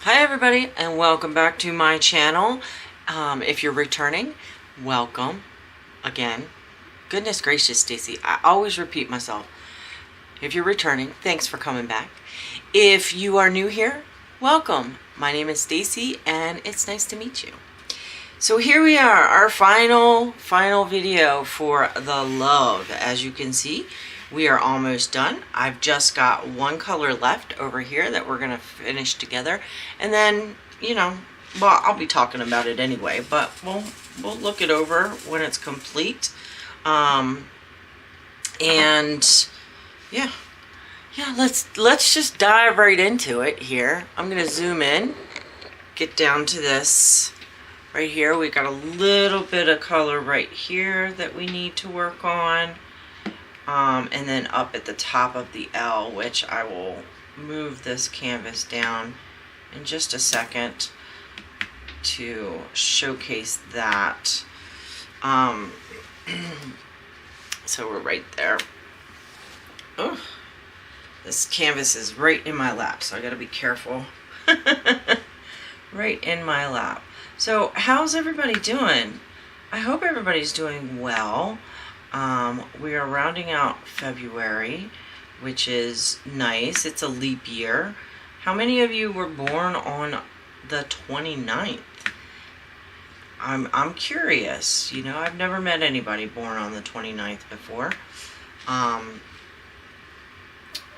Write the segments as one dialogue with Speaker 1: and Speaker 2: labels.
Speaker 1: Hi everybody, and welcome back to my channel. If you're returning, welcome again. Goodness gracious, Stacy, I always repeat myself. If you're returning, thanks for coming back. If you are new here, welcome. My name is Stacy and it's nice to meet you. So here we are, our final video for the love. As you can see, we are almost done. I've just got one color left over here that we're gonna finish together, and then, you know, well, I'll be talking about it anyway, but we'll look it over when it's complete. And yeah, let's just dive right into it here. I'm gonna zoom in, get down to this right here. We got a little bit of color right here that we need to work on. And then up at the top of the L, which I will move this canvas down in just a second to showcase that. So we're right there. Oh, this canvas is right in my lap, so I gotta be careful. Right in my lap. So how's everybody doing? I hope everybody's doing well. We are rounding out February, which is nice. It's a leap year. How many of you were born on the 29th? I'm curious. You know, I've never met anybody born on the 29th before.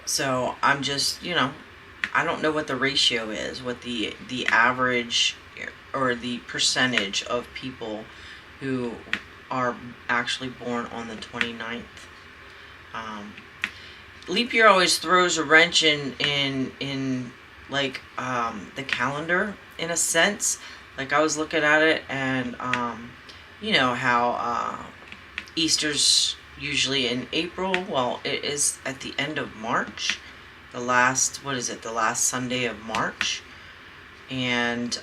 Speaker 1: So I'm just, you know, I don't know what the ratio is, what the average or the percentage of people who are actually born on the 29th. Leap year always throws a wrench in like the calendar, in a sense. Like, I was looking at it, and you know how Easter's usually in April. Well, it is at the end of March, the last, what is it, the last Sunday of March. And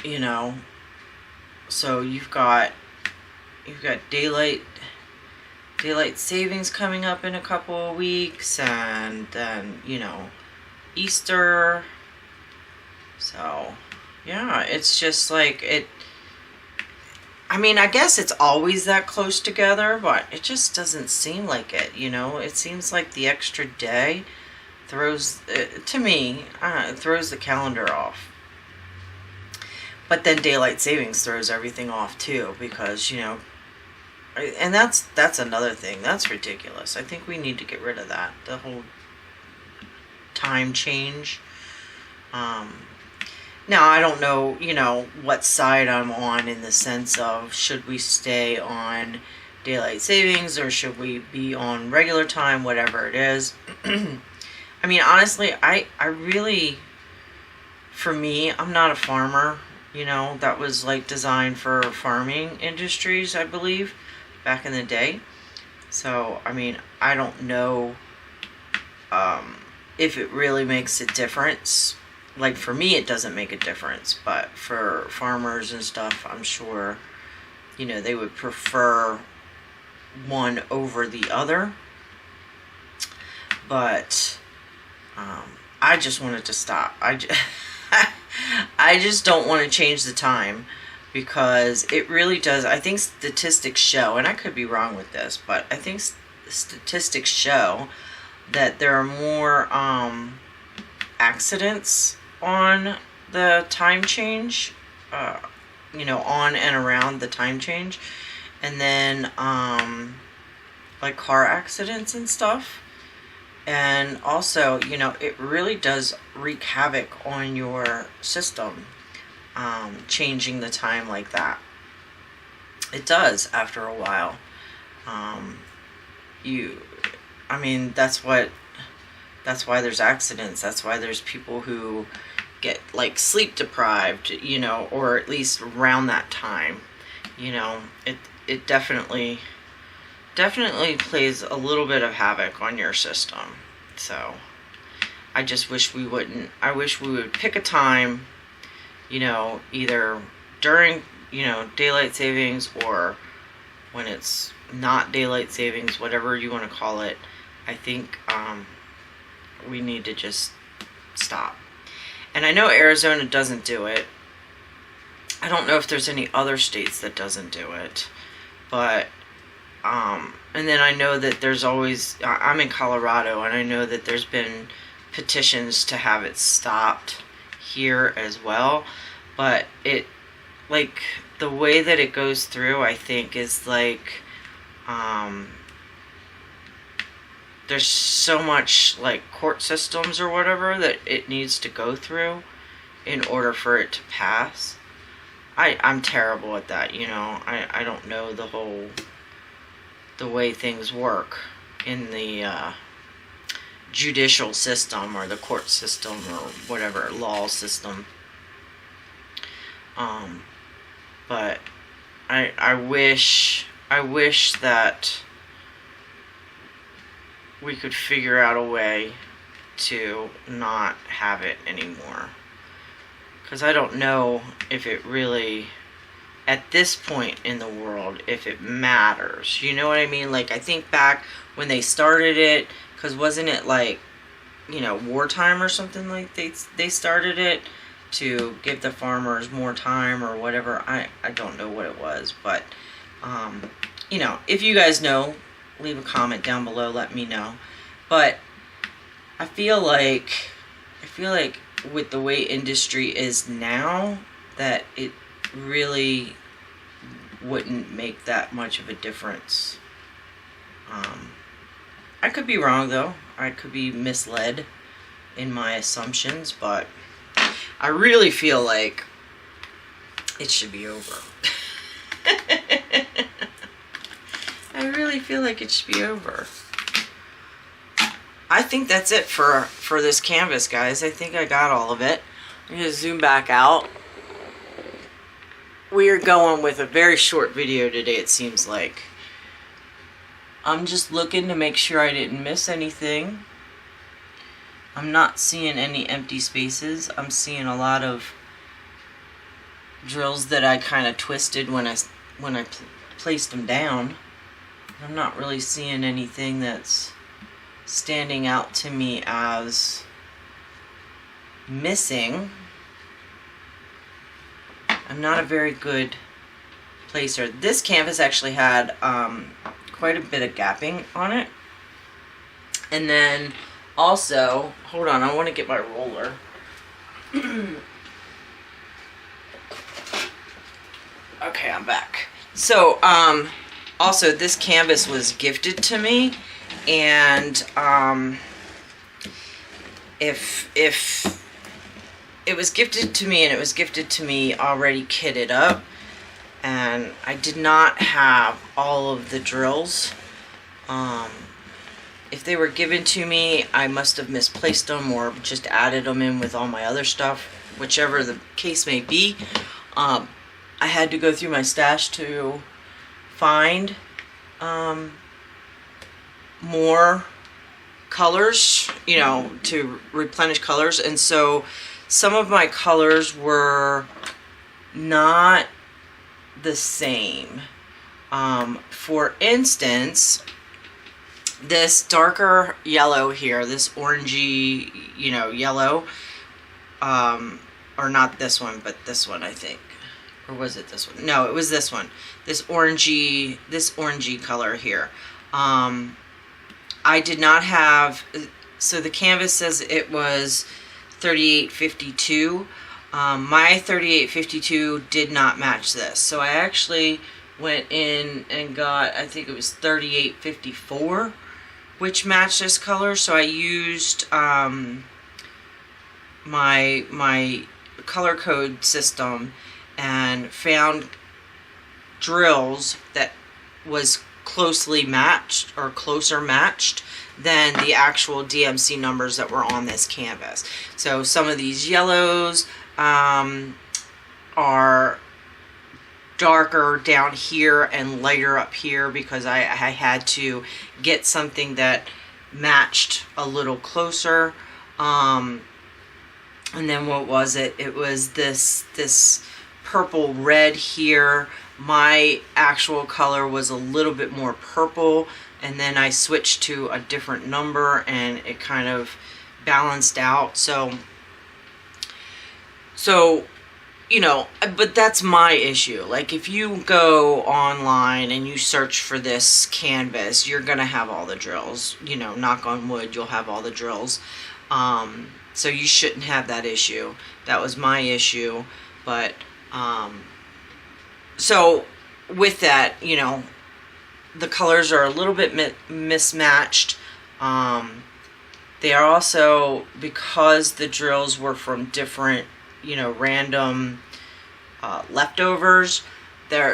Speaker 1: you know, so you've got daylight savings coming up in a couple of weeks, and then, you know, Easter. So yeah, it's just like it. I mean, I guess it's always that close together, but it just doesn't seem like it, you know. It seems like the extra day throws, to me, it throws the calendar off. But then daylight savings throws everything off too, because, you know, and that's another thing. That's ridiculous. I think we need to get rid of that, the whole time change. Now, I don't know, you know, what side I'm on, in the sense of, should we stay on daylight savings or should we be on regular time, whatever it is. I mean, honestly, I really, for me, I'm not a farmer. You know, that was like designed for farming industries, I believe, back in the day. So, I mean, I don't know if it really makes a difference. Like, for me, it doesn't make a difference. But for farmers and stuff, I'm sure, you know, they would prefer one over the other. But I just wanted to stop. I just don't want to change the time, because it really does. I think statistics show, and I could be wrong with this, but I think statistics show that there are more accidents on the time change, you know, on and around the time change, and then like car accidents and stuff. And also, you know, it really does wreak havoc on your system, changing the time like that. It does, after a while. I mean, that's why there's accidents. That's why there's people who get, like, sleep deprived, you know, or at least around that time. You know, it definitely plays a little bit of havoc on your system. So I just wish we wouldn't. I wish we would pick a time, you know, either during, you know, daylight savings, or when it's not daylight savings, whatever you want to call it. I think we need to just stop. And I know Arizona doesn't do it. I don't know if there's any other states that doesn't do it, but and then I know that there's always, I'm in Colorado, and I know that there's been petitions to have it stopped here as well, but it, like, the way that it goes through, I think, is like, there's so much, like, court systems or whatever that it needs to go through in order for it to pass. I'm terrible at that, you know. I don't know the way things work in the judicial system or the court system or whatever, law system. But I wish that we could figure out a way to not have it anymore. Because I don't know if it really, at this point in the world, if it matters. You know what I mean? Like, I think back when they started it, because wasn't it like, you know, wartime or something, like they started it to give the farmers more time or whatever. I don't know what it was, but, you know, if you guys know, leave a comment down below, let me know. But I feel like with the way industry is now, that it really wouldn't make that much of a difference. I could be wrong, though. I could be misled in my assumptions, but I really feel like it should be over. I really feel like it should be over. I think that's it for this canvas, guys. I think I got all of it. I'm going to zoom back out. We are going with a very short video today, it seems like. I'm just looking to make sure I didn't miss anything. I'm not seeing any empty spaces. I'm seeing a lot of drills that I kind of twisted when I placed them down. I'm not really seeing anything that's standing out to me as missing. I'm not a very good placer. This canvas actually had quite a bit of gapping on it. And then also, hold on, I want to get my roller. Okay, I'm back. So, also this canvas was gifted to me, and if it was gifted to me, and it was gifted to me already kitted up, and I did not have all of the drills. If they were given to me, I must have misplaced them or just added them in with all my other stuff, whichever the case may be. I had to go through my stash to find more colors, you know, to replenish colors. And so some of my colors were not the same. For instance, this darker yellow here, this orangey, you know, yellow, or not this one, but this one, I think. Or was it this one? No, it was this one. This orangey color here. I did not have, so the canvas says it was 3852. My 3852 did not match this. So I actually went in and got, I think it was 3854, which matched this color. So I used my color code system and found drills that was closely matched or closer matched than the actual DMC numbers that were on this canvas. So some of these yellows are darker down here and lighter up here because I had to get something that matched a little closer. And then what was it? It was this purple red here. My actual color was a little bit more purple, and then I switched to a different number and it kind of balanced out. So you know, but that's my issue. Like, if you go online and you search for this canvas, you're gonna have all the drills. You know, knock on wood, you'll have all the drills. So you shouldn't have that issue. That was my issue. But so with that, you know, the colors are a little bit mismatched. They are also, because the drills were from different, you know, random leftovers,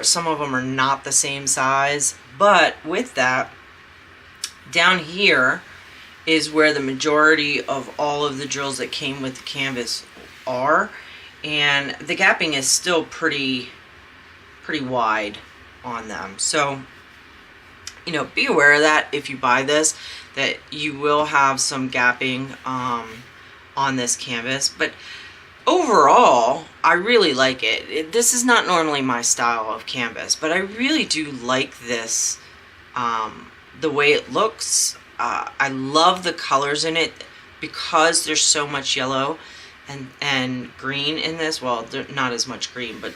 Speaker 1: some of them are not the same size. But with that, down here is where the majority of all of the drills that came with the canvas are, and the gapping is still pretty wide on them. So, you know, be aware of that if you buy this, that you will have some gapping on this canvas. But overall, I really like it. This is not normally my style of canvas, but I really do like this, the way it looks. I love the colors in it, because there's so much yellow and green in this. Well, not as much green, but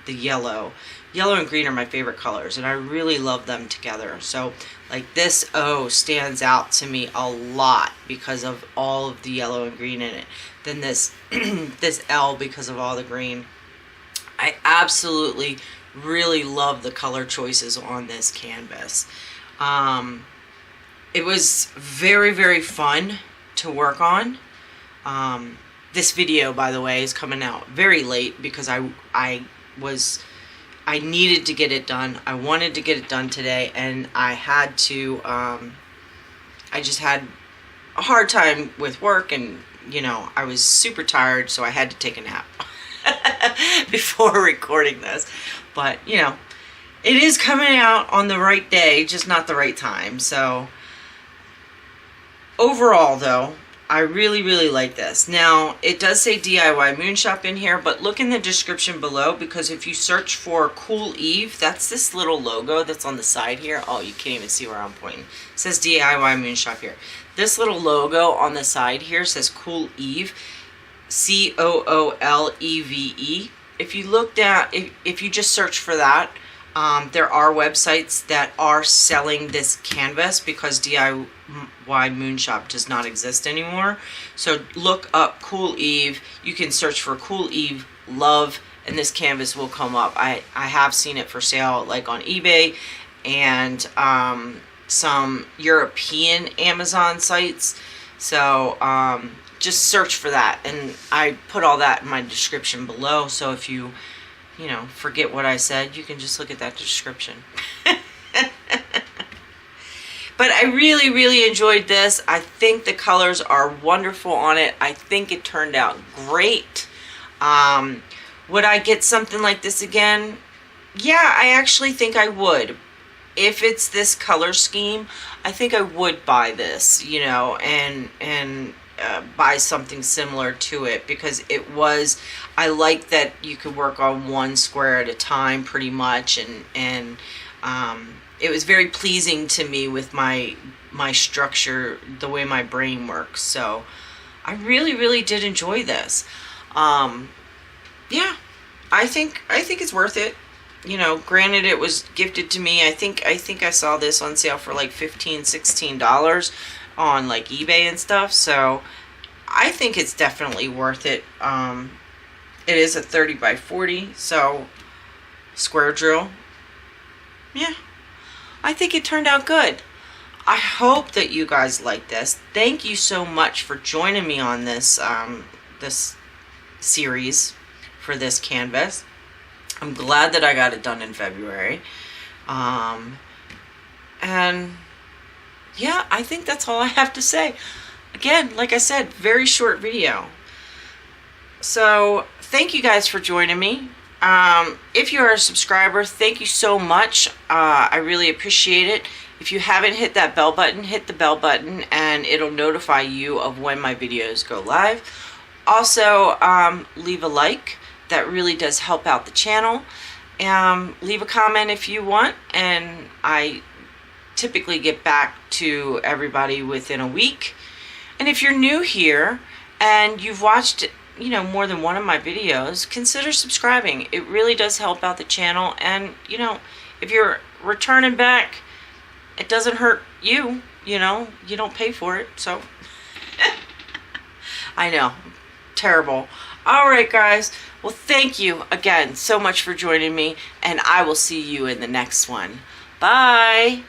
Speaker 1: the yellow and green are my favorite colors, and I really love them together. So like this O stands out to me a lot because of all of the yellow and green in it. Then this this L, because of all the green. I absolutely really love the color choices on this canvas. It was very, very fun to work on. This video, by the way, is coming out very late because I needed to get it done. I wanted to get it done today, and I had to, I just had a hard time with work, and, you know, I was super tired, so I had to take a nap before recording this. But, you know, it is coming out on the right day, just not the right time. So overall, though, I really, really like this. Now, it does say DIYMoonShop in here, but look in the description below, because if you search for Cooleve, that's this little logo that's on the side here. Oh, you can't even see where I'm pointing. It says DIYMoonShop here. This little logo on the side here says Cooleve, Cooleve. If you look down, if you just search for that, there are websites that are selling this canvas, because DIYMoonShop does not exist anymore. So look up Cooleve. You can search for Cooleve Love, and this canvas will come up. I have seen it for sale, like on eBay and some European Amazon sites. So just search for that, and I put all that in my description below. So if you know, forget what I said, you can just look at that description. But I really, really enjoyed this. I think the colors are wonderful on it. I think it turned out great. Would I get something like this again? Yeah, I actually think I would. If it's this color scheme, I think I would buy this, you know, and buy something similar to it, because it was, I like that you could work on one square at a time pretty much, and it was very pleasing to me with my structure, the way my brain works. So I really, really did enjoy this. Yeah, I think it's worth it. You know, granted, it was gifted to me. I think I saw this on sale for like $15-16 on like eBay and stuff. So I think it's definitely worth it. It is a 30 by 40, so square drill. Yeah, I think it turned out good. I hope that you guys like this. Thank you so much for joining me on this this series for this canvas. I'm glad that I got it done in February. And yeah, I think that's all I have to say. Again, like I said, very short video. So thank you guys for joining me. If you are a subscriber, thank you so much. I really appreciate it. If you haven't hit that bell button, hit the bell button, and it'll notify you of when my videos go live. Also, leave a like. That really does help out the channel. Leave a comment if you want, and I typically get back to everybody within a week. And if you're new here and you've watched, you know, more than one of my videos, consider subscribing. It really does help out the channel. And, you know, if you're returning back, it doesn't hurt you, you know, you don't pay for it. So, I know, terrible. All right, guys. Well, thank you again so much for joining me, and I will see you in the next one. Bye.